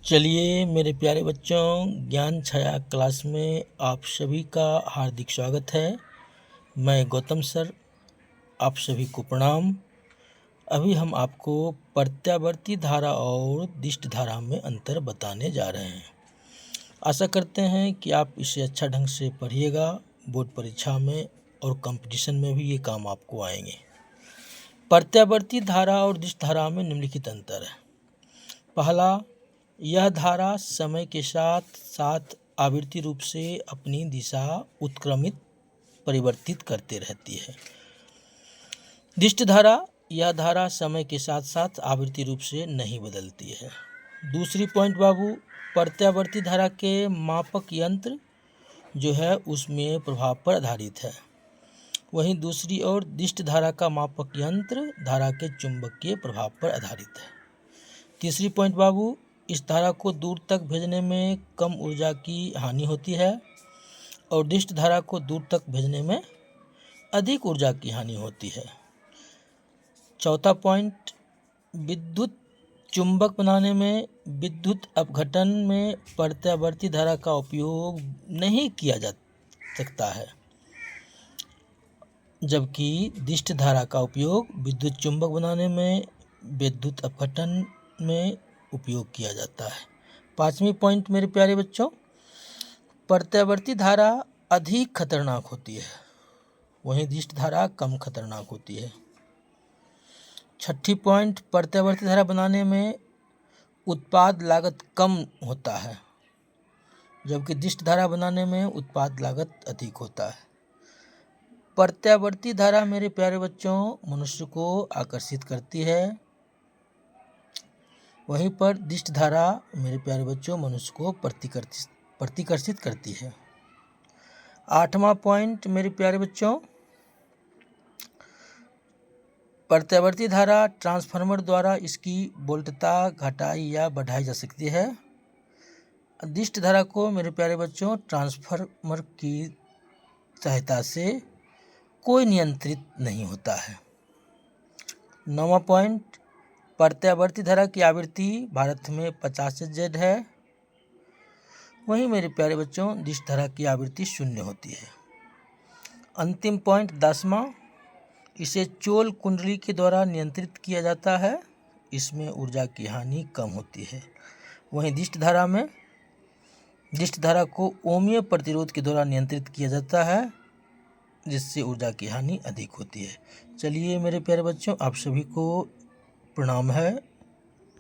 चलिए मेरे प्यारे बच्चों, ज्ञान छाया क्लास में आप सभी का हार्दिक स्वागत है। मैं गौतम सर, आप सभी को प्रणाम। अभी हम आपको प्रत्यावर्ती धारा और दिष्ट धारा में अंतर बताने जा रहे हैं। आशा करते हैं कि आप इसे अच्छा ढंग से पढ़िएगा। बोर्ड परीक्षा में और कंपटीशन में भी ये काम आपको आएंगे। प्रत्यावर्ती धारा और दिष्ट धारा में निम्नलिखित अंतर है। पहला, यह धारा समय के साथ साथ आवृत्ति रूप से अपनी दिशा उत्क्रमित परिवर्तित करते रहती है। दिष्ट धारा, यह धारा समय के साथ साथ आवृत्ति रूप से नहीं बदलती है। दूसरी पॉइंट बाबू, प्रत्यावर्ती धारा के मापक यंत्र जो है उसमें प्रभाव पर आधारित है। वहीं दूसरी ओर दिष्ट धारा का मापक यंत्र धारा के चुंबकीय प्रभाव पर आधारित है। तीसरी पॉइंट बाबू, इस धारा को दूर तक भेजने में कम ऊर्जा की हानि होती है और दिष्ट धारा को दूर तक भेजने में अधिक ऊर्जा की हानि होती है। चौथा पॉइंट, विद्युत चुंबक बनाने में विद्युत अपघटन में प्रत्यावर्ती धारा का उपयोग नहीं किया जा सकता है, जबकि दिष्ट धारा का उपयोग विद्युत चुंबक बनाने में विद्युत अपघटन में उपयोग किया जाता है। पांचवी पॉइंट मेरे प्यारे बच्चों, प्रत्यावर्ती धारा अधिक खतरनाक होती है, वहीं दिष्ट धारा कम खतरनाक होती है। छठी पॉइंट, प्रत्यावर्ती धारा बनाने में उत्पाद लागत कम होता है, जबकि दिष्ट धारा बनाने में उत्पाद लागत अधिक होता है। प्रत्यावर्ती धारा मेरे प्यारे बच्चों मनुष्य को आकर्षित करती है, वहीं पर दिष्ट धारा मेरे प्यारे बच्चों मनुष्य को प्रतिकर्षित करती है। आठवां पॉइंट मेरे प्यारे बच्चों, प्रत्यावर्ती धारा ट्रांसफार्मर द्वारा इसकी वोल्टता घटाई या बढ़ाई जा सकती है। दिष्ट धारा को मेरे प्यारे बच्चों ट्रांसफार्मर की सहायता से कोई नियंत्रित नहीं होता है। नौवां पॉइंट, प्रत्यावर्ती धारा की आवृत्ति भारत में 50 Hz है, वहीं मेरे प्यारे बच्चों दिष्ट धारा की आवृत्ति 0 होती है। अंतिम पॉइंट 10वां, इसे चोल कुंडली के द्वारा नियंत्रित किया जाता है, इसमें ऊर्जा की हानि कम होती है। वहीं दिष्ट धारा को ओमीय प्रतिरोध के द्वारा नियंत्रित किया जाता है, जिससे ऊर्जा की हानि अधिक होती है। चलिए मेरे प्यारे बच्चों, आप सभी को प्रणाम है।